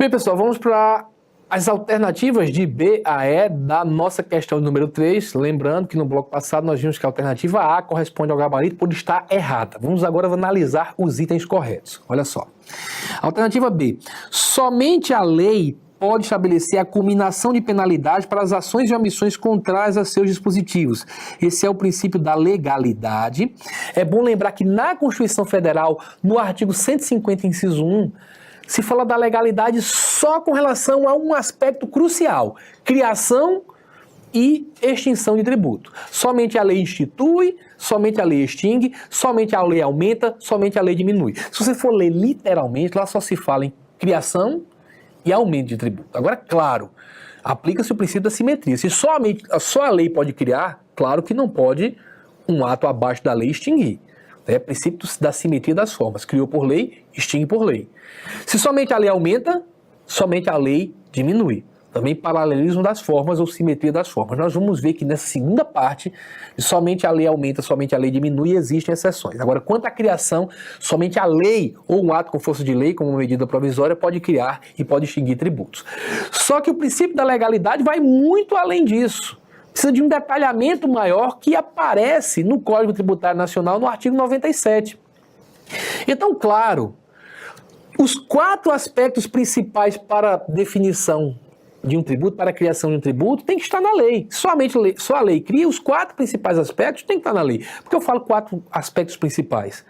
Bem, pessoal, vamos para as alternativas de B a E da nossa questão número 3. Lembrando que no bloco passado nós vimos que a alternativa A corresponde ao gabarito por estar errada. Vamos agora analisar os itens corretos. Olha só. Alternativa B. Somente a lei pode estabelecer a combinação de penalidade para as ações e omissões contrárias a seus dispositivos. Esse é o princípio da legalidade. É bom lembrar que na Constituição Federal, no artigo 150, inciso 1, se fala da legalidade só com relação a um aspecto crucial: criação e extinção de tributo. Somente a lei institui, somente a lei extingue, somente a lei aumenta, somente a lei diminui. Se você for ler literalmente, lá só se fala em criação e aumento de tributo. Agora, claro, aplica-se o princípio da simetria. Se só a lei pode criar, claro que não pode um ato abaixo da lei extinguir. É princípio da simetria das formas. Criou por lei, extingue por lei. Se somente a lei aumenta, somente a lei diminui. Também paralelismo das formas ou simetria das formas. Nós vamos ver que nessa segunda parte, somente a lei aumenta, somente a lei diminui, existem exceções. Agora, quanto à criação, somente a lei ou um ato com força de lei, como uma medida provisória, pode criar e pode extinguir tributos. Só que o princípio da legalidade vai muito além disso. Precisa de um detalhamento maior que aparece no Código Tributário Nacional, no artigo 97. Então, claro, os 4 aspectos principais para definição de um tributo, para a criação de um tributo, tem que estar na lei. Só a lei cria, os 4 principais aspectos tem que estar na lei. Por que eu falo 4 aspectos principais?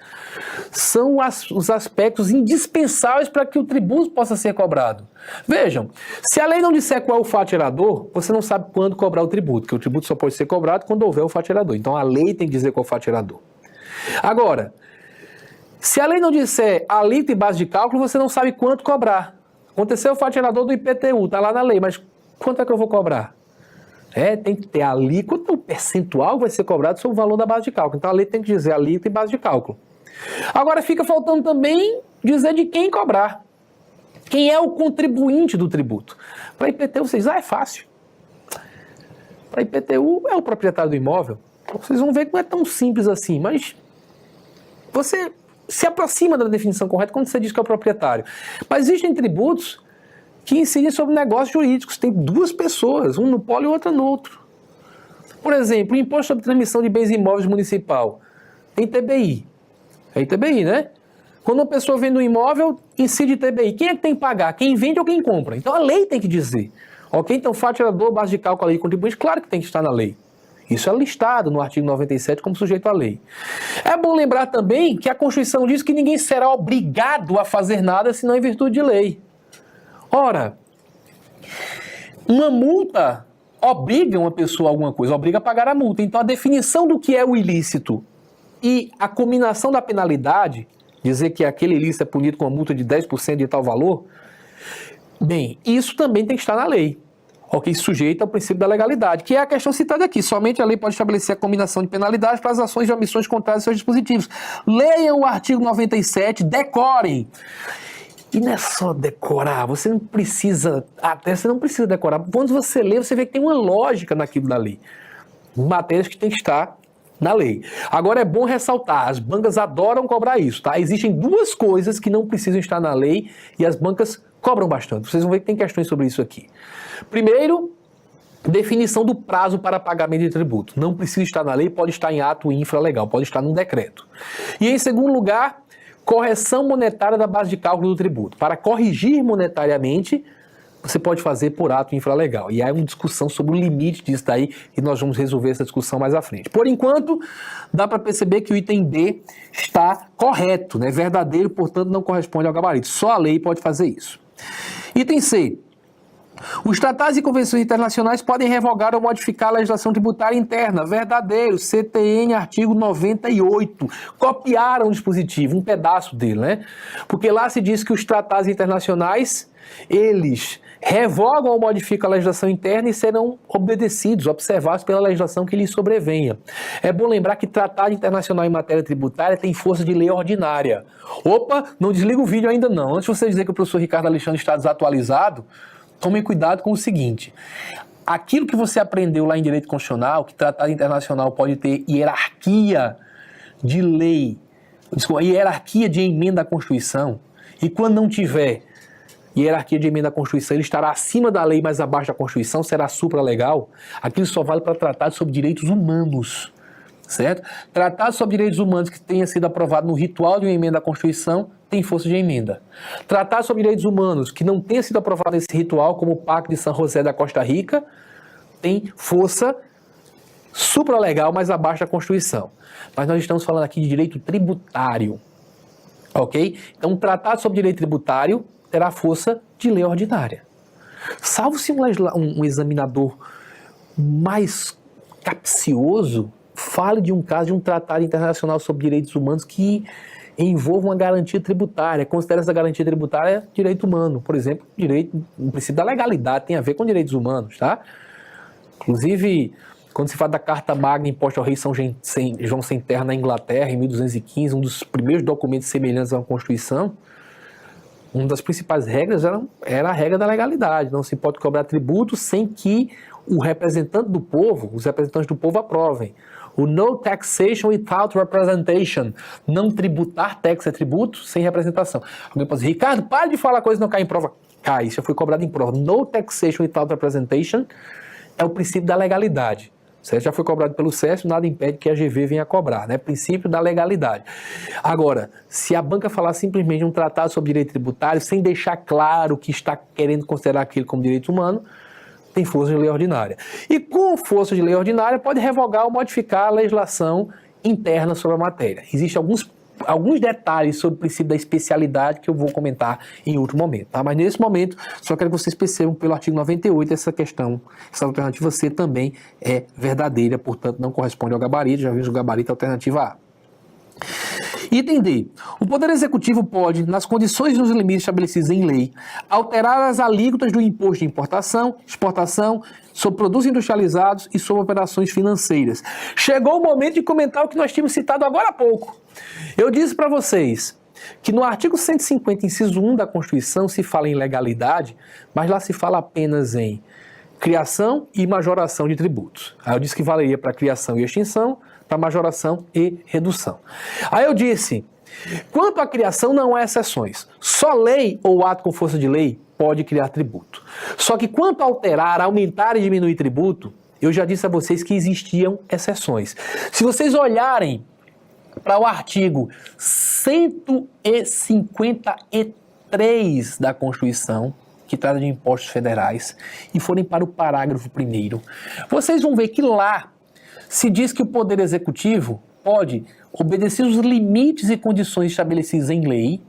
São os aspectos indispensáveis para que o tributo possa ser cobrado. Vejam, se a lei não disser qual é o fato gerador, você não sabe quando cobrar o tributo, porque o tributo só pode ser cobrado quando houver o fato gerador. Então a lei tem que dizer qual é o fato gerador. Agora, se a lei não disser alíquota e base de cálculo, você não sabe quanto cobrar. Aconteceu o fato gerador do IPTU, está lá na lei, mas quanto é que eu vou cobrar? Tem que ter a alíquota, o percentual vai ser cobrado sobre o valor da base de cálculo. Então a lei tem que dizer alíquota e base de cálculo. Agora fica faltando também dizer de quem cobrar. Quem é o contribuinte do tributo? Para IPTU, vocês é fácil. Para IPTU é o proprietário do imóvel. Vocês vão ver que não é tão simples assim, mas você se aproxima da definição correta quando você diz que é o proprietário. Mas existem tributos que incidem sobre negócios jurídicos. Tem 2 pessoas, um no polo e outra no outro. Por exemplo, o imposto sobre transmissão de bens imóveis municipal. Tem TBI. É ITBI, né? Quando uma pessoa vende um imóvel, incide TBI. Quem é que tem que pagar? Quem vende ou quem compra? Então a lei tem que dizer. Ok? Então, fato gerador, base de cálculo e contribuinte, claro que tem que estar na lei. Isso é listado no artigo 97 como sujeito à lei. É bom lembrar também que a Constituição diz que ninguém será obrigado a fazer nada senão em virtude de lei. Ora, uma multa obriga uma pessoa a alguma coisa, obriga a pagar a multa. Então a definição do que é o ilícito e a combinação da penalidade, dizer que aquele ilícito é punido com uma multa de 10% de tal valor, bem, isso também tem que estar na lei. Ok, sujeito ao princípio da legalidade, que é a questão citada aqui. Somente a lei pode estabelecer a combinação de penalidades para as ações e omissões contrárias aos seus dispositivos. Leiam o artigo 97, decorem. E não é só decorar, você não precisa decorar. Quando você lê, você vê que tem uma lógica naquilo da lei. Matérias que tem que estar na lei. Agora é bom ressaltar, as bancas adoram cobrar isso, tá? Existem 2 coisas que não precisam estar na lei e as bancas cobram bastante. Vocês vão ver que tem questões sobre isso aqui. Primeiro, definição do prazo para pagamento de tributo. Não precisa estar na lei, pode estar em ato infralegal, pode estar num decreto. E em segundo lugar, correção monetária da base de cálculo do tributo. Para corrigir monetariamente, você pode fazer por ato infralegal. E há uma discussão sobre o limite disso daí, e nós vamos resolver essa discussão mais à frente. Por enquanto, dá para perceber que o item B está correto, né? Verdadeiro, portanto, não corresponde ao gabarito. Só a lei pode fazer isso. Item C. Os tratados e convenções internacionais podem revogar ou modificar a legislação tributária interna. Verdadeiro. CTN, artigo 98. Copiaram o dispositivo, um pedaço dele, né? Porque lá se diz que os tratados internacionais, eles revogam ou modificam a legislação interna e serão obedecidos, observados pela legislação que lhes sobrevenha. É bom lembrar que tratado internacional em matéria tributária tem força de lei ordinária. Opa, não desliga o vídeo ainda não. Antes de você dizer que o professor Ricardo Alexandre está desatualizado, tome cuidado com o seguinte: aquilo que você aprendeu lá em direito constitucional, que tratado internacional pode ter hierarquia de lei, hierarquia de emenda à Constituição, e quando não tiver, e a hierarquia de emenda à Constituição ele estará acima da lei, mas abaixo da Constituição, será supralegal, aquilo só vale para tratados sobre direitos humanos, certo? Tratado sobre direitos humanos que tenha sido aprovado no ritual de uma emenda à Constituição tem força de emenda. Tratado sobre direitos humanos que não tenha sido aprovado nesse ritual, como o Pacto de San José da Costa Rica, tem força supralegal, mas abaixo da Constituição. Mas nós estamos falando aqui de direito tributário, ok? Então, um tratado sobre direito tributário terá força de lei ordinária. Salvo se um examinador mais capcioso fale de um caso de um tratado internacional sobre direitos humanos que envolva uma garantia tributária, considera essa garantia tributária direito humano. Por exemplo, o princípio da legalidade tem a ver com direitos humanos, tá? Inclusive, quando se fala da Carta Magna imposta ao rei São João Sem Terra na Inglaterra, em 1215, um dos primeiros documentos semelhantes a uma Constituição, uma das principais regras era a regra da legalidade. Não se pode cobrar tributo sem que os representantes do povo aprovem. O no taxation without representation. Não tributar, tax é tributo, sem representação. Alguém pode dizer, Ricardo, pare de falar coisa que não cai em prova. Cai, isso já foi cobrado em prova. No taxation without representation é o princípio da legalidade. Certo? Já foi cobrado pelo SESC, nada impede que a GV venha a cobrar, né? Princípio da legalidade. Agora, se a banca falar simplesmente um tratado sobre direito tributário, sem deixar claro que está querendo considerar aquilo como direito humano, tem força de lei ordinária. E com força de lei ordinária pode revogar ou modificar a legislação interna sobre a matéria. Existem alguns detalhes sobre o princípio da especialidade que eu vou comentar em outro momento, tá? Mas nesse momento, só quero que vocês percebam pelo artigo 98 essa questão, essa alternativa C também é verdadeira, portanto não corresponde ao gabarito, já vimos o gabarito alternativa A. Item D. O Poder Executivo pode, nas condições e nos limites estabelecidos em lei, alterar as alíquotas do imposto de importação, exportação, sobre produtos industrializados e sobre operações financeiras. Chegou o momento de comentar o que nós tínhamos citado agora há pouco. Eu disse para vocês que no artigo 150, inciso 1 da Constituição, se fala em legalidade, mas lá se fala apenas em criação e majoração de tributos. Aí eu disse que valeria para criação e extinção, para majoração e redução. Aí eu disse, quanto à criação não há exceções. Só lei ou ato com força de lei pode criar tributo. Só que quanto a alterar, aumentar e diminuir tributo, eu já disse a vocês que existiam exceções. Se vocês olharem para o artigo 153 da Constituição, que trata de impostos federais, e forem para o parágrafo 1º, vocês vão ver que lá se diz que o Poder Executivo pode, obedecer os limites e condições estabelecidos em lei,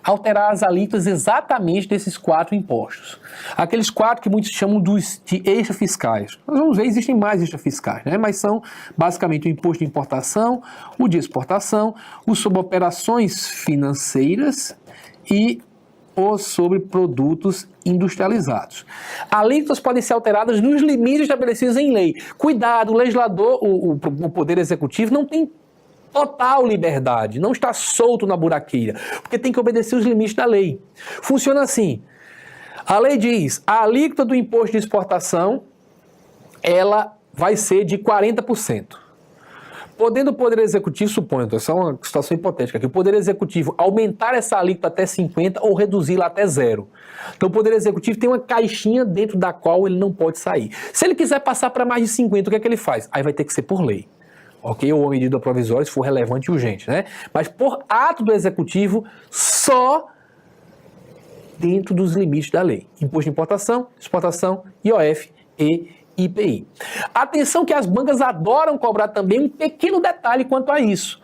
alterar as alíquotas exatamente desses 4 impostos. Aqueles 4 que muitos chamam de extrafiscais. Nós vamos ver, existem mais extrafiscais, né? Mas são basicamente o imposto de importação, o de exportação, o sobre operações financeiras e ou sobre produtos industrializados. Alíquotas podem ser alteradas nos limites estabelecidos em lei. Cuidado, o legislador, o Poder Executivo não tem total liberdade, não está solto na buraqueira, porque tem que obedecer os limites da lei. Funciona assim, a lei diz, a alíquota do imposto de exportação, ela vai ser de 40%. Podendo o Poder Executivo, suponho, essa é uma situação hipotética, que o Poder Executivo aumentar essa alíquota até 50% ou reduzi-la até 0%. Então o Poder Executivo tem uma caixinha dentro da qual ele não pode sair. Se ele quiser passar para mais de 50%, o que é que ele faz? Aí vai ter que ser por lei. Ok? Ou uma medida provisória, se for relevante e urgente, né? Mas por ato do Executivo, só dentro dos limites da lei. Imposto de importação, exportação, IOF e IPI. Atenção que as bancas adoram cobrar também um pequeno detalhe quanto a isso.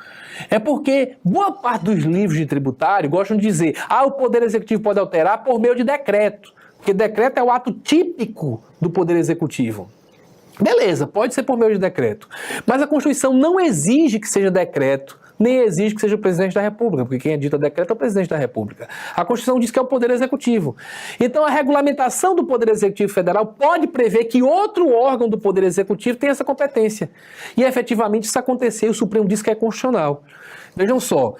É porque boa parte dos livros de tributário gostam de dizer o Poder Executivo pode alterar por meio de decreto, porque decreto é o ato típico do Poder Executivo. Beleza, pode ser por meio de decreto, mas a Constituição não exige que seja decreto, nem exige que seja o Presidente da República, porque quem edita decreto é o Presidente da República. A Constituição diz que é o Poder Executivo. Então a regulamentação do Poder Executivo Federal pode prever que outro órgão do Poder Executivo tenha essa competência. E efetivamente isso aconteceu, o Supremo diz que é constitucional. Vejam só,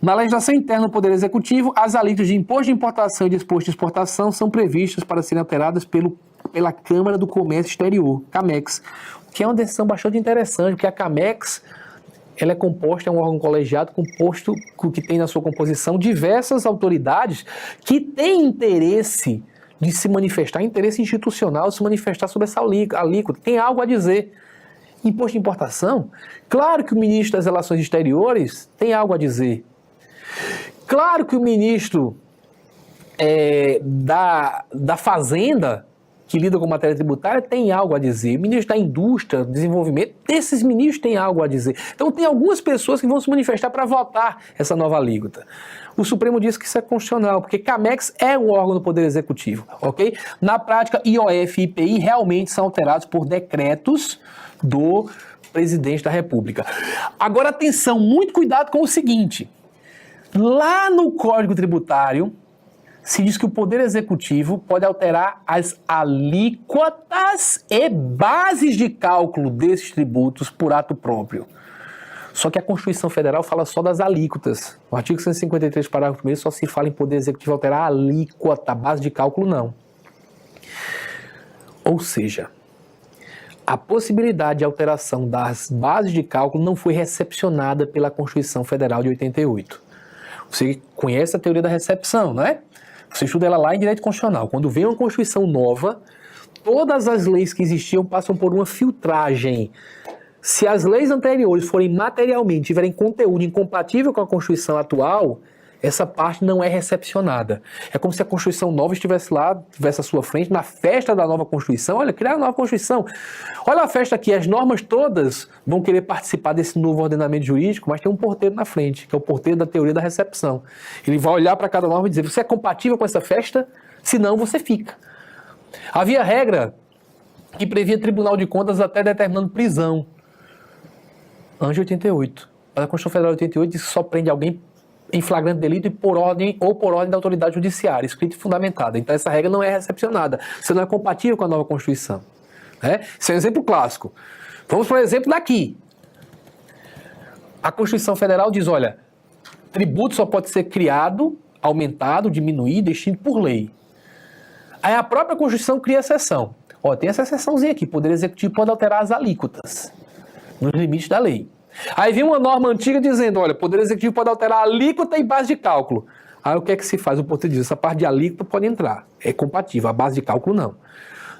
na legislação interna do Poder Executivo, as alíquotas de imposto de importação e de imposto de exportação são previstas para serem alteradas pela Câmara do Comércio Exterior, CAMEX, que é uma decisão bastante interessante, porque a CAMEX ela é composta, é um órgão colegiado composto, que tem na sua composição diversas autoridades que têm interesse de se manifestar, interesse institucional de se manifestar sobre essa alíquota, tem algo a dizer. Imposto de importação, claro que o ministro das Relações Exteriores tem algo a dizer. Claro que o ministro da Fazenda, que lida com matéria tributária, tem algo a dizer. O ministro da Indústria, Desenvolvimento, esses ministros têm algo a dizer. Então tem algumas pessoas que vão se manifestar para votar essa nova alíquota. O Supremo diz que isso é constitucional, porque CAMEX é um órgão do Poder Executivo, ok? Na prática, IOF e IPI realmente são alterados por decretos do presidente da República. Agora, atenção, muito cuidado com o seguinte. Lá no Código Tributário, se diz que o Poder Executivo pode alterar as alíquotas e bases de cálculo desses tributos por ato próprio. Só que a Constituição Federal fala só das alíquotas. No artigo 153, parágrafo 1º, só se fala em Poder Executivo alterar a alíquota, a base de cálculo não. Ou seja, a possibilidade de alteração das bases de cálculo não foi recepcionada pela Constituição Federal de 88. Você conhece a teoria da recepção, não é? Você estuda ela lá em Direito Constitucional. Quando vem uma Constituição nova, todas as leis que existiam passam por uma filtragem. Se as leis anteriores forem materialmente, tiverem conteúdo incompatível com a Constituição atual, essa parte não é recepcionada. É como se a Constituição nova estivesse lá, estivesse à sua frente, na festa da nova Constituição. Olha, criar a nova Constituição. Olha a festa aqui, as normas todas vão querer participar desse novo ordenamento jurídico, mas tem um porteiro na frente, que é o porteiro da teoria da recepção. Ele vai olhar para cada norma e dizer, você é compatível com essa festa? Se não, você fica. Havia regra que previa Tribunal de Contas até determinando prisão. Antes de 88. Mas a Constituição Federal de 88 diz que só prende alguém em flagrante delito e por ordem da autoridade judiciária, escrita e fundamentada. Então essa regra não é recepcionada. Você não é compatível com a nova Constituição. Né? Esse é um exemplo clássico. Vamos para o exemplo daqui. A Constituição Federal diz, olha, tributo só pode ser criado, aumentado, diminuído, extinto por lei. Aí a própria Constituição cria exceção. Ó, tem essa exceçãozinha aqui, o Poder Executivo pode alterar as alíquotas nos limites da lei. Aí vem uma norma antiga dizendo, olha, o Poder Executivo pode alterar a alíquota e base de cálculo. Aí o que é que se faz? O porteiro diz, essa parte de alíquota pode entrar, é compatível, a base de cálculo não.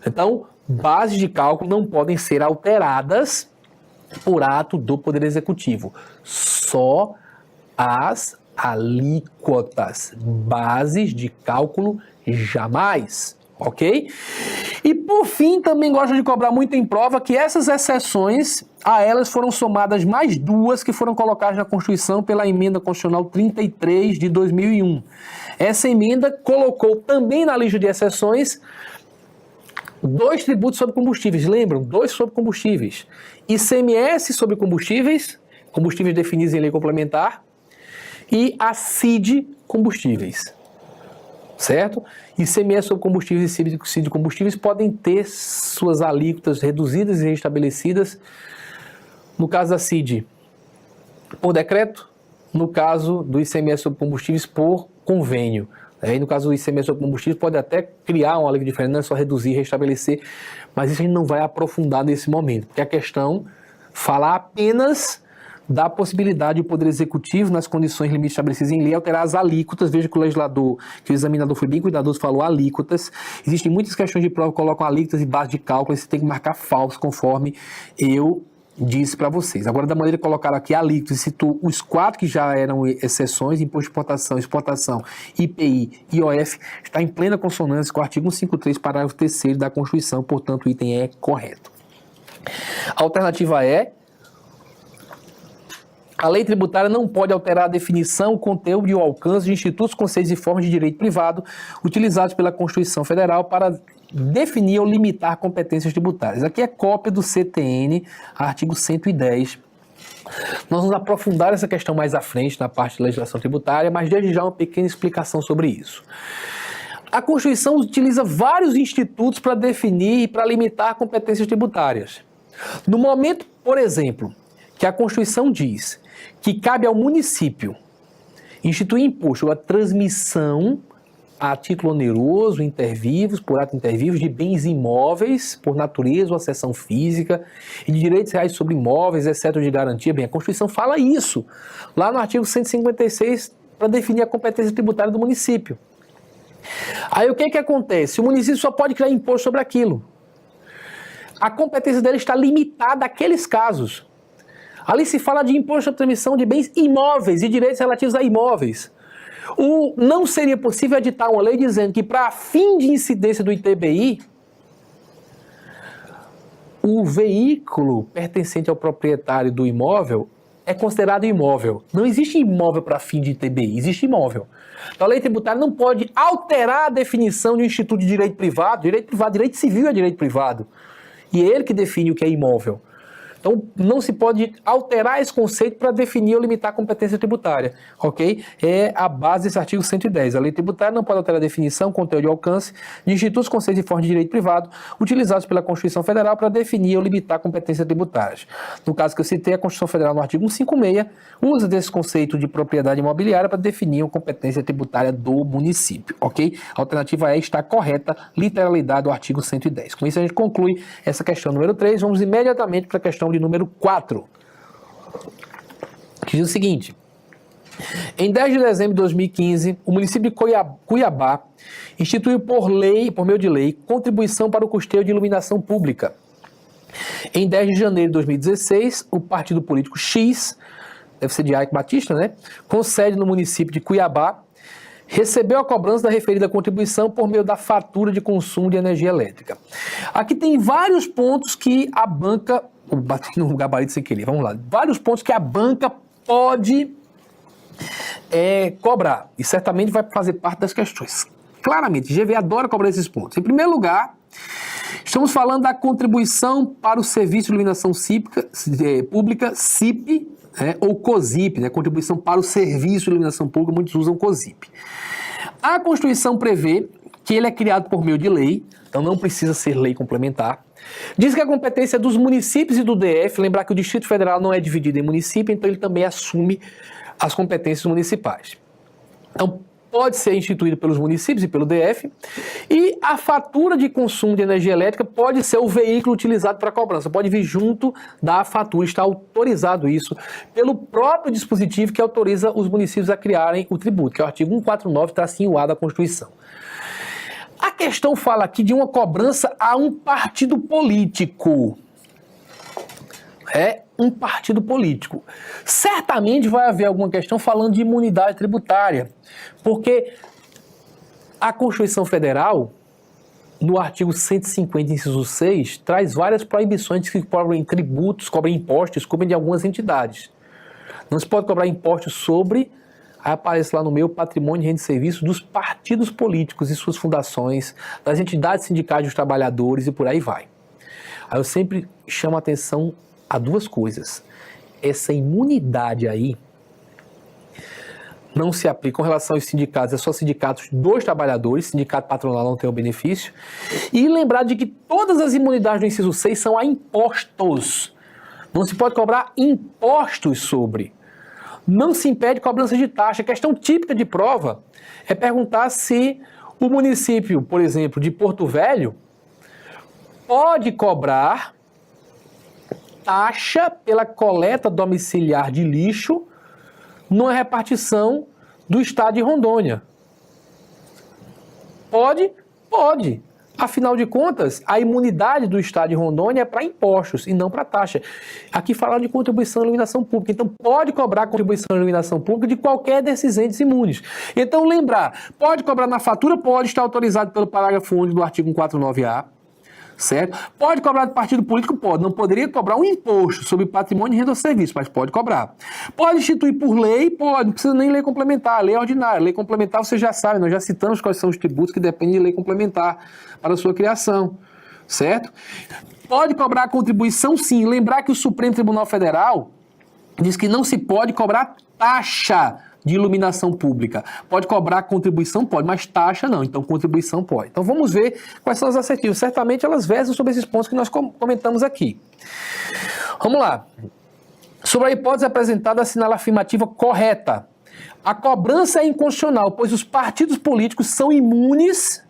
Então, bases de cálculo não podem ser alteradas por ato do Poder Executivo. Só as alíquotas, bases de cálculo jamais. Ok? E por fim, também gosto de cobrar muito em prova que essas exceções, a elas foram somadas mais duas que foram colocadas na Constituição pela Emenda Constitucional 33 de 2001. Essa emenda colocou também na lista de exceções 2 tributos sobre combustíveis, lembram? 2 sobre combustíveis. ICMS sobre combustíveis definidos em lei complementar, e a CID combustíveis. Certo? ICMS sobre combustíveis e CID combustíveis podem ter suas alíquotas reduzidas e restabelecidas, no caso da CID, por decreto, no caso do ICMS sobre combustíveis, por convênio. E no caso do ICMS sobre combustíveis, pode até criar uma alíquota diferente, não é só reduzir e restabelecer, mas isso a gente não vai aprofundar nesse momento, porque a questão fala apenas da possibilidade do Poder Executivo, nas condições limites estabelecidas em lei, alterar as alíquotas. Veja que o legislador, que o examinador foi bem cuidadoso, falou alíquotas. Existem muitas questões de prova que colocam alíquotas e base de cálculo, e você tem que marcar falso, conforme eu disse para vocês. Agora, da maneira que colocaram aqui alíquotas, citou os 4 que já eram exceções, imposto de importação, exportação, IPI, IOF, está em plena consonância com o artigo 153, parágrafo 3º da Constituição, portanto, o item é correto. A alternativa é: a lei tributária não pode alterar a definição, o conteúdo e o alcance de institutos, conceitos e formas de direito privado utilizados pela Constituição Federal para definir ou limitar competências tributárias. Aqui é cópia do CTN, artigo 110. Nós vamos aprofundar essa questão mais à frente na parte de legislação tributária, mas desde já uma pequena explicação sobre isso. A Constituição utiliza vários institutos para definir e para limitar competências tributárias. No momento, por exemplo, que a Constituição diz que cabe ao município instituir imposto, a transmissão a título oneroso, intervivos, por ato intervivos, de bens imóveis, por natureza ou acessão física, e de direitos reais sobre imóveis, exceto de garantia. Bem, a Constituição fala isso, lá no artigo 156, para definir a competência tributária do município. Aí o que acontece? O município só pode criar imposto sobre aquilo. A competência dele está limitada àqueles casos. Ali se fala de imposto sobre transmissão de bens imóveis e direitos relativos a imóveis. Não seria possível editar uma lei dizendo que, para fim de incidência do ITBI, o veículo pertencente ao proprietário do imóvel é considerado imóvel. Não existe imóvel para fim de ITBI, existe imóvel. Então a lei tributária não pode alterar a definição de um instituto de direito privado, direito civil é direito privado. E é ele que define o que é imóvel. Então, não se pode alterar esse conceito para definir ou limitar a competência tributária, ok? É a base desse artigo 110. A lei tributária não pode alterar a definição, conteúdo e alcance de institutos, conceitos e formas de direito privado utilizados pela Constituição Federal para definir ou limitar a competência tributária. No caso que eu citei, a Constituição Federal, no artigo 156, usa desse conceito de propriedade imobiliária para definir a competência tributária do município, ok? A alternativa está correta, literalidade do artigo 110. Com isso, a gente conclui essa questão número 3. Vamos imediatamente para a questão de número 4, que diz o seguinte: em 10 de dezembro de 2015, o município de Cuiabá instituiu por meio de lei, contribuição para o custeio de iluminação pública. Em 10 de janeiro de 2016, o partido político X, deve ser de Eike Batista, né, com sede no município de Cuiabá, recebeu a cobrança da referida contribuição por meio da fatura de consumo de energia elétrica. Aqui tem vários pontos que a banca... Bati no gabarito sem querer, vamos lá. Vários pontos que a banca pode cobrar. E certamente vai fazer parte das questões. Claramente, GV adora cobrar esses pontos. Em primeiro lugar, estamos falando da contribuição para o Serviço de Iluminação Pública, CIP, ou COSIP, né? Contribuição para o Serviço de Iluminação Pública, muitos usam COSIP. A Constituição prevê que ele é criado por meio de lei, então não precisa ser lei complementar. Diz que a competência é dos municípios e do DF, lembrar que o Distrito Federal não é dividido em município, então ele também assume as competências municipais. Então, pode ser instituído pelos municípios e pelo DF, e a fatura de consumo de energia elétrica pode ser o veículo utilizado para a cobrança, pode vir junto da fatura, está autorizado isso pelo próprio dispositivo que autoriza os municípios a criarem o tributo, que é o artigo 149-A da Constituição. A questão fala aqui de uma cobrança a um partido político. É um partido político. Certamente vai haver alguma questão falando de imunidade tributária, porque a Constituição Federal, no artigo 150, inciso 6, traz várias proibições que cobrem tributos, cobrem impostos, cobrem de algumas entidades. Não se pode cobrar impostos sobre... Aí aparece lá no meu patrimônio de renda e serviço dos partidos políticos e suas fundações, das entidades sindicais dos trabalhadores e por aí vai. Aí eu sempre chamo a atenção a duas coisas. Essa imunidade aí não se aplica com relação aos sindicatos, é só sindicatos dos trabalhadores, sindicato patronal não tem o benefício. E lembrar de que todas as imunidades do inciso 6 são a impostos. Não se pode cobrar impostos sobre. Não se impede cobrança de taxa. A questão típica de prova é perguntar se o município, por exemplo, de Porto Velho, pode cobrar taxa pela coleta domiciliar de lixo numa repartição do estado de Rondônia. Pode? Pode. Afinal de contas, a imunidade do estado de Rondônia é para impostos e não para taxa. Aqui fala de contribuição à iluminação pública. Então, pode cobrar contribuição à iluminação pública de qualquer desses entes imunes. Então, lembrar, pode cobrar na fatura? Pode, estar autorizado pelo parágrafo único do artigo 149-A. Certo? Pode cobrar de partido político? Pode. Não poderia cobrar um imposto sobre patrimônio, renda ou serviço, mas pode cobrar. Pode instituir por lei? Pode. Não precisa nem lei complementar. Lei ordinária. Lei complementar, você já sabe, nós já citamos quais são os tributos que dependem de lei complementar para a sua criação. Certo? Pode cobrar contribuição? Sim. Lembrar que o Supremo Tribunal Federal diz que não se pode cobrar taxa de iluminação pública. Pode cobrar contribuição? Pode, mas taxa não. Então, contribuição pode. Então, vamos ver quais são as assertivas. Certamente, elas versam sobre esses pontos que nós comentamos aqui. Vamos lá. Sobre a hipótese apresentada, assinala a afirmativa correta. A cobrança é inconstitucional, pois os partidos políticos são imunes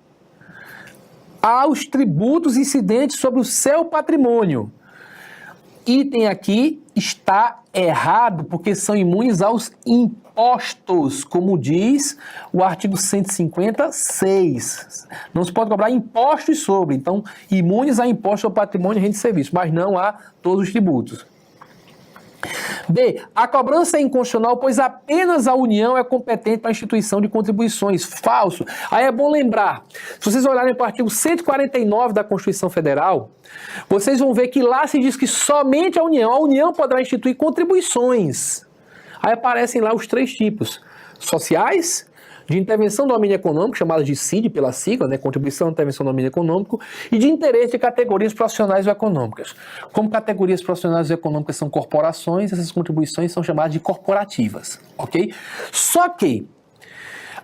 aos tributos incidentes sobre o seu patrimônio. Item aqui está errado, porque são imunes aos impostos, como diz o artigo 156. Não se pode cobrar impostos sobre, então, imunes a impostos ao patrimônio e renda de serviço, mas não a todos os tributos. B. A cobrança é inconstitucional, pois apenas a União é competente para a instituição de contribuições. Falso. Aí é bom lembrar, se vocês olharem para o artigo 149 da Constituição Federal, vocês vão ver que lá se diz que somente a União poderá instituir contribuições. Aí aparecem lá os 3 tipos: sociais, de intervenção do domínio econômico, chamada de CID pela sigla, né, contribuição de intervenção do domínio econômico, e de interesse de categorias profissionais ou econômicas. Como categorias profissionais ou econômicas são corporações, essas contribuições são chamadas de corporativas, ok? Só que,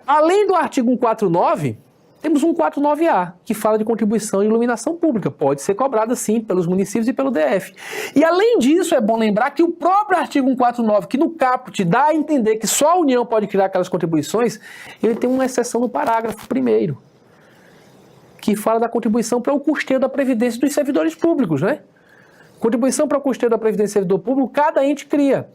além do artigo 149, temos um 149A, que fala de contribuição de iluminação pública. Pode ser cobrada, sim, pelos municípios e pelo DF. E, além disso, é bom lembrar que o próprio artigo 149, que no caput dá a entender que só a União pode criar aquelas contribuições, ele tem uma exceção no parágrafo 1º, que fala da contribuição para o custeio da Previdência dos servidores públicos, né? Contribuição para o custeio da Previdência do servidor público, cada ente cria.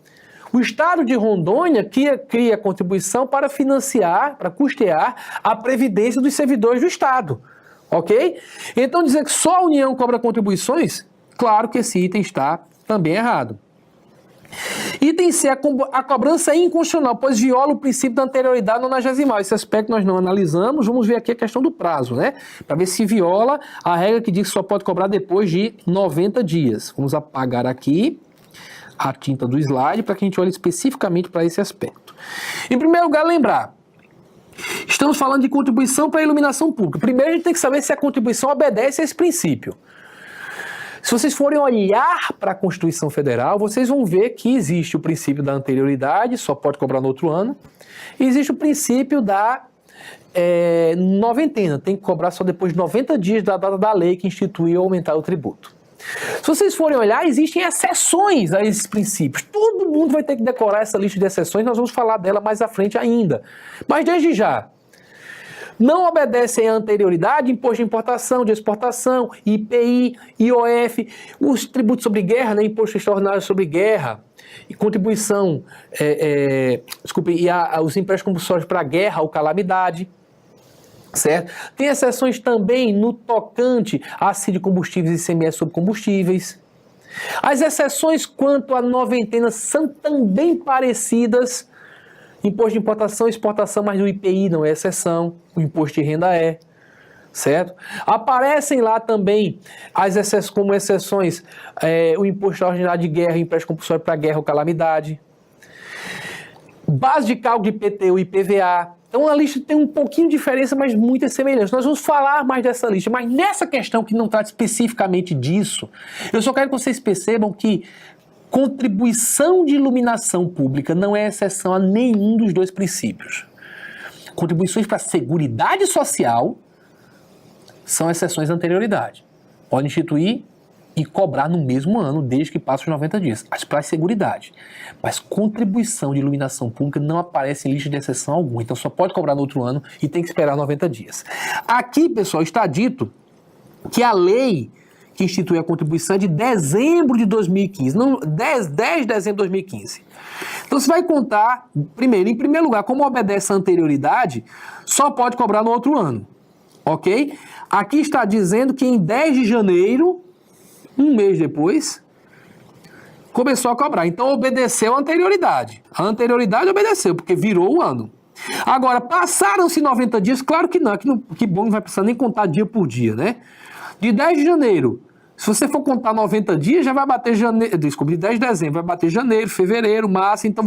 O Estado de Rondônia cria contribuição para financiar, para custear a previdência dos servidores do Estado, ok? Então dizer que só a União cobra contribuições, claro que esse item está também errado. Item C, a cobrança é inconstitucional, pois viola o princípio da anterioridade nonagesimal. Esse aspecto nós não analisamos, vamos ver aqui a questão do prazo, né? Para ver se viola a regra que diz que só pode cobrar depois de 90 dias. Vamos apagar aqui a tinta do slide para que a gente olhe especificamente para esse aspecto. Em primeiro lugar, lembrar, estamos falando de contribuição para a iluminação pública. Primeiro a gente tem que saber se a contribuição obedece a esse princípio. Se vocês forem olhar para a Constituição Federal, vocês vão ver que existe o princípio da anterioridade, só pode cobrar no outro ano, e existe o princípio da noventena, tem que cobrar só depois de 90 dias da data da lei que institui ou aumentar o tributo. Se vocês forem olhar, existem exceções a esses princípios. Todo mundo vai ter que decorar essa lista de exceções, nós vamos falar dela mais à frente ainda. Mas desde já, não obedecem à anterioridade imposto de importação, de exportação, IPI, IOF, os tributos sobre guerra, né, imposto extraordinário sobre guerra, e contribuição, os empréstimos compulsórios para guerra ou calamidade. Certo? Tem exceções também no tocante a CID de combustíveis e ICMS sobre combustíveis. As exceções quanto à noventena são também parecidas. Imposto de importação e exportação, mas o IPI não é exceção, o imposto de renda é. Certo? Aparecem lá também as exceções, como exceções o imposto extraordinário de guerra, empréstimo compulsório para guerra ou calamidade. Base de cálculo de IPTU e IPVA. Então a lista tem um pouquinho de diferença, mas muitas semelhanças. Nós vamos falar mais dessa lista, mas nessa questão que não trata especificamente disso, eu só quero que vocês percebam que contribuição de iluminação pública não é exceção a nenhum dos dois princípios. Contribuições para a Seguridade Social são exceções à anterioridade. Pode instituir e cobrar no mesmo ano, desde que passe os 90 dias. As para a Seguridade. Mas contribuição de iluminação pública não aparece em lista de exceção alguma. Então só pode cobrar no outro ano e tem que esperar 90 dias. Aqui, pessoal, está dito que a lei que institui a contribuição é de dezembro de 2015. Não, 10 de dezembro de 2015. Então você vai contar, em primeiro lugar, como obedece a anterioridade, só pode cobrar no outro ano. Ok? Aqui está dizendo que em 10 de janeiro, um mês depois, começou a cobrar. Então obedeceu a anterioridade. A anterioridade obedeceu, porque virou o ano. Agora, passaram-se 90 dias? Claro que não. Que bom, não vai precisar nem contar dia por dia, né? De 10 de janeiro, se você for contar 90 dias, já vai bater janeiro. Desculpa, de 10 de dezembro, vai bater janeiro, fevereiro, março, então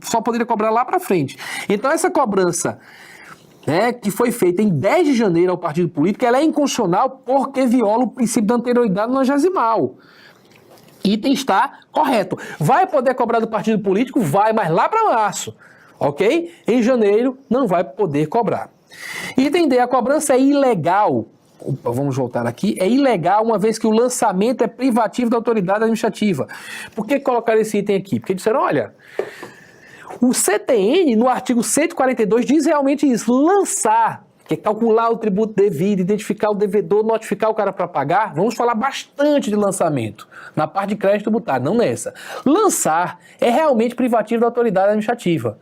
só poderia cobrar lá para frente. Então essa cobrança, que foi feita em 10 de janeiro ao partido político, ela é inconstitucional porque viola o princípio da anterioridade nonagesimal. Item está correto. Vai poder cobrar do partido político? Vai, mas lá para março, ok? Em janeiro não vai poder cobrar. Item D, a cobrança é ilegal. Opa, vamos voltar aqui. É ilegal uma vez que o lançamento é privativo da autoridade administrativa. Por que colocaram esse item aqui? Porque disseram, olha, O CTN, no artigo 142, diz realmente isso, lançar, que é calcular o tributo devido, identificar o devedor, notificar o cara para pagar. Vamos falar bastante de lançamento, na parte de crédito tributário, não nessa. Lançar é realmente privativo da autoridade administrativa.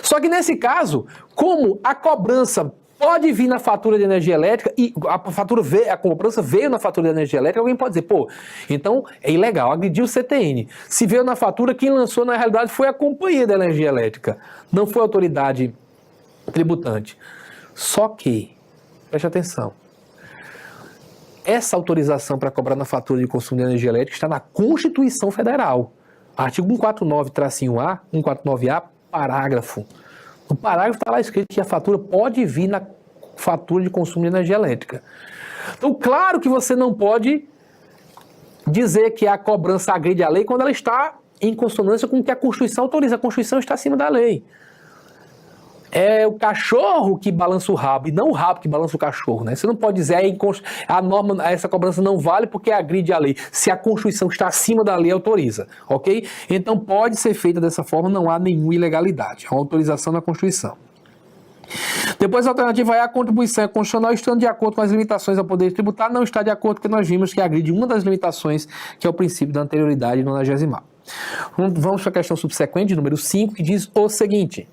Só que nesse caso, como a cobrança pode vir na fatura de energia elétrica e a cobrança veio na fatura de energia elétrica, alguém pode dizer, pô, então é ilegal, agrediu o CTN. Se veio na fatura, quem lançou na realidade foi a companhia da energia elétrica, não foi a autoridade tributante. Só que, preste atenção, essa autorização para cobrar na fatura de consumo de energia elétrica está na Constituição Federal. Artigo 149-1A, 149A, parágrafo. No parágrafo está lá escrito que a fatura pode vir na fatura de consumo de energia elétrica. Então, claro que você não pode dizer que a cobrança agride a lei quando ela está em consonância com o que a Constituição autoriza. A Constituição está acima da lei. É o cachorro que balança o rabo e não o rabo que balança o cachorro, né? Você não pode dizer a norma, essa cobrança não vale porque agride a lei. Se a Constituição está acima da lei, autoriza, ok? Então pode ser feita dessa forma, não há nenhuma ilegalidade. É uma autorização da Constituição. Depois a alternativa é a contribuição é constitucional estando de acordo com as limitações ao poder tributário, não está de acordo porque nós vimos que agride uma das limitações que é o princípio da anterioridade 90ª. Vamos para a questão subsequente, número 5, que diz o seguinte: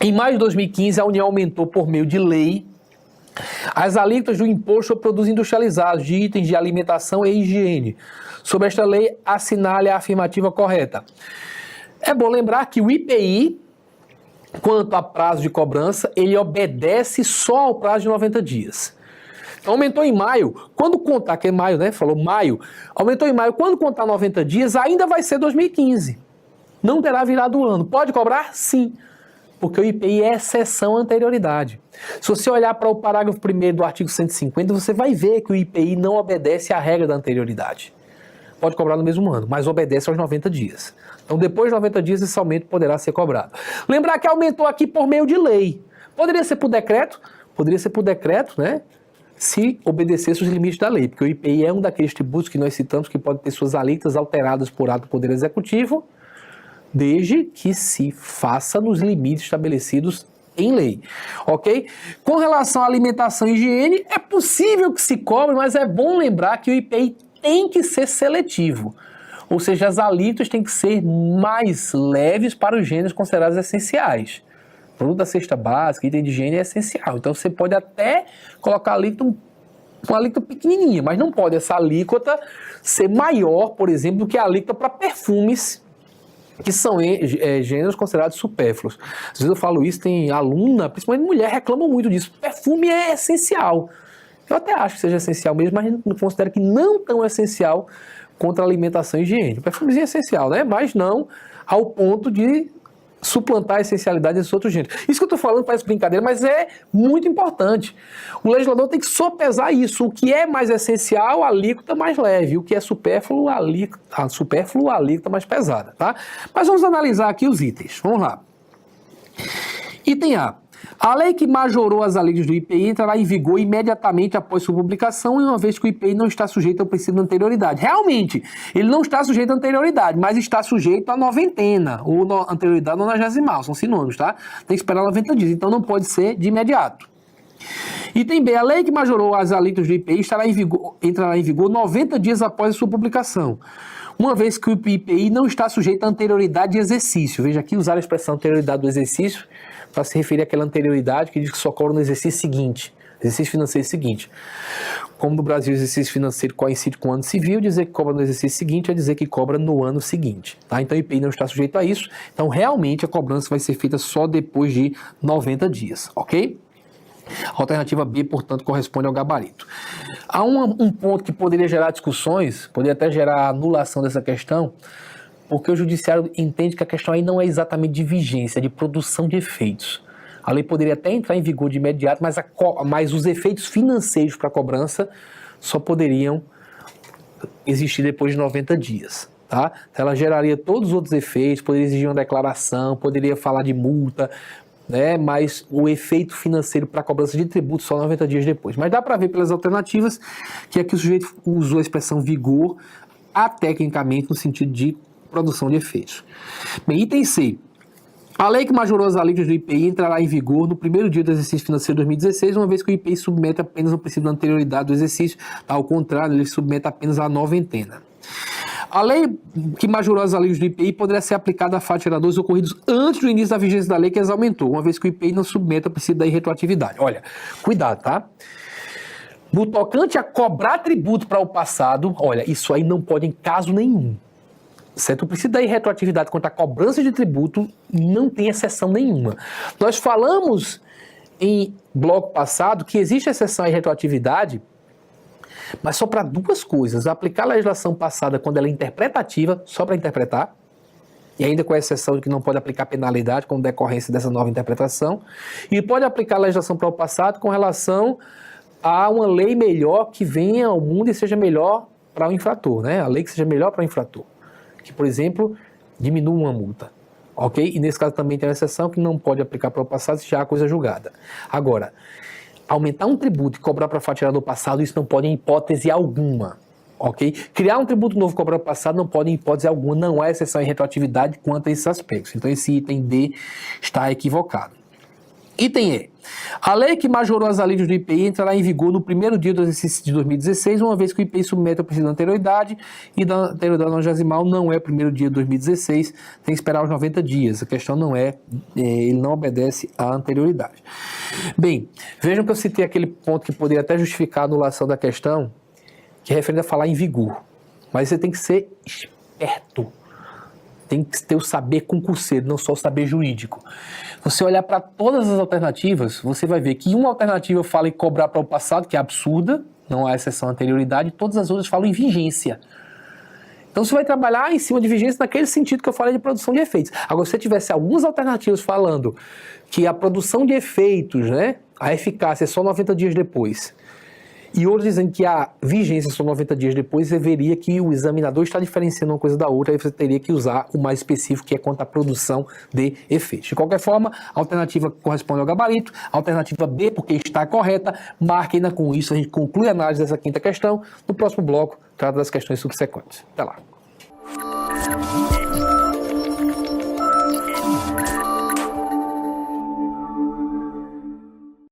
em maio de 2015, a União aumentou por meio de lei as alíquotas do imposto sobre produtos industrializados de itens de alimentação e higiene. Sobre esta lei, assinale a afirmativa correta. É bom lembrar que o IPI, quanto a prazo de cobrança, ele obedece só ao prazo de 90 dias. Então, aumentou em maio, quando contar, que é maio, né? Falou maio, aumentou em maio, quando contar 90 dias, ainda vai ser 2015. Não terá virado o ano. Pode cobrar? Sim. Porque o IPI é exceção à anterioridade. Se você olhar para o parágrafo 1º do artigo 150, você vai ver que o IPI não obedece à regra da anterioridade. Pode cobrar no mesmo ano, mas obedece aos 90 dias. Então, depois de 90 dias, esse aumento poderá ser cobrado. Lembrar que aumentou aqui por meio de lei. Poderia ser por decreto? Poderia ser por decreto, né? Se obedecesse os limites da lei. Porque o IPI é um daqueles tributos que nós citamos que pode ter suas alíquotas alteradas por ato do Poder Executivo, desde que se faça nos limites estabelecidos em lei, ok? Com relação à alimentação e higiene, é possível que se cobre, mas é bom lembrar que o IPI tem que ser seletivo, ou seja, as alíquotas têm que ser mais leves para os gêneros considerados essenciais. Produto da cesta básica, item de higiene é essencial, então você pode até colocar uma alíquota pequenininha, mas não pode essa alíquota ser maior, por exemplo, do que a alíquota para perfumes, que são gêneros considerados supérfluos. Às vezes eu falo isso, tem aluna, principalmente mulher, reclamam muito disso. Perfume é essencial. Eu até acho que seja essencial mesmo, mas eu considero que não tão essencial contra a alimentação e higiene. O perfumezinho é essencial, né? Mas não ao ponto de suplantar a essencialidade desses outros gêneros. Isso que eu estou falando parece brincadeira, mas é muito importante. O legislador tem que sopesar isso. O que é mais essencial, a alíquota mais leve. O que é supérfluo, a alíquota mais pesada. Tá? Mas vamos analisar aqui os itens. Vamos lá. Item A. A lei que majorou as alíquotas do IPI entrará em vigor imediatamente após sua publicação, uma vez que o IPI não está sujeito ao princípio da anterioridade. Realmente, ele não está sujeito à anterioridade, mas está sujeito à noventena, ou anterioridade 90ª, são sinônimos, tá? Tem que esperar 90 dias, então não pode ser de imediato. Item B. A lei que majorou as alíquotas do IPI entrará em vigor 90 dias após a sua publicação, uma vez que o IPI não está sujeito à anterioridade de exercício. Veja aqui, usar a expressão anterioridade do exercício para se referir àquela anterioridade que diz que só cobra no exercício seguinte, exercício financeiro seguinte. Como no Brasil o exercício financeiro coincide com o ano civil, dizer que cobra no exercício seguinte é dizer que cobra no ano seguinte. Tá? Então o IPI não está sujeito a isso, então realmente a cobrança vai ser feita só depois de 90 dias, ok? A alternativa B, portanto, corresponde ao gabarito. Há um ponto que poderia gerar discussões, poderia até gerar anulação dessa questão, porque o judiciário entende que a questão aí não é exatamente de vigência, é de produção de efeitos. A lei poderia até entrar em vigor de imediato, mas os efeitos financeiros para a cobrança só poderiam existir depois de 90 dias. Tá? Então ela geraria todos os outros efeitos, poderia exigir uma declaração, poderia falar de multa, né? Mas o efeito financeiro para a cobrança de tributo só 90 dias depois. Mas dá para ver pelas alternativas que aqui o sujeito usou a expressão vigor tecnicamente no sentido de produção de efeitos. Bem, item C. A lei que majorou as alíquotas do IPI entrará em vigor no primeiro dia do exercício financeiro de 2016, uma vez que o IPI submete apenas ao princípio da anterioridade do exercício, ao contrário, ele submete apenas à noventena. A lei que majorou as alíquotas do IPI poderá ser aplicada a fatos geradores ocorridos antes do início da vigência da lei que as aumentou, uma vez que o IPI não submete ao princípio da irretroatividade. Olha, cuidado, tá? No tocante a cobrar tributo para o passado, olha, isso aí não pode em caso nenhum. Certo? O princípio da irretroatividade quanto à cobrança de tributo não tem exceção nenhuma. Nós falamos em bloco passado que existe exceção à irretroatividade, mas só para duas coisas. Aplicar a legislação passada quando ela é interpretativa, só para interpretar, e ainda com a exceção de que não pode aplicar penalidade como decorrência dessa nova interpretação, e pode aplicar a legislação para o passado com relação a uma lei melhor que venha ao mundo e seja melhor para o infrator, né? A lei que seja melhor para o infrator. Que, por exemplo, diminua uma multa, ok? E nesse caso também tem uma exceção que não pode aplicar para o passado se já há coisa julgada. Agora, aumentar um tributo e cobrar para fatiar do passado, isso não pode em hipótese alguma, ok? Criar um tributo novo e cobrar para o passado não pode em hipótese alguma, não há exceção em retroatividade quanto a esses aspectos. Então esse item D está equivocado. Item E. A lei que majorou as alíquotas do IPI entrará em vigor no primeiro dia do exercício de 2016, uma vez que o IPI submete ao princípio da anterioridade e da anterioridade nonagesimal não é o primeiro dia de 2016, tem que esperar os 90 dias. A questão não ele não obedece à anterioridade. Bem, vejam que eu citei aquele ponto que poderia até justificar a anulação da questão, que é referente a falar em vigor. Mas você tem que ser esperto. Tem que ter o saber concurseiro, não só o saber jurídico. Você olhar para todas as alternativas, você vai ver que uma alternativa fala em cobrar para o passado, que é absurda, não há exceção à anterioridade, e todas as outras falam em vigência. Então você vai trabalhar em cima de vigência naquele sentido que eu falei de produção de efeitos. Agora, se você tivesse algumas alternativas falando que a produção de efeitos, né, a eficácia é só 90 dias depois, e outros dizendo que a vigência são 90 dias depois, você veria que o examinador está diferenciando uma coisa da outra, aí você teria que usar o mais específico, que é quanto à produção de efeitos. De qualquer forma, a alternativa corresponde ao gabarito, a alternativa B, porque está correta, marque ainda com isso, a gente conclui a análise dessa quinta questão. No próximo bloco, trata das questões subsequentes. Até lá.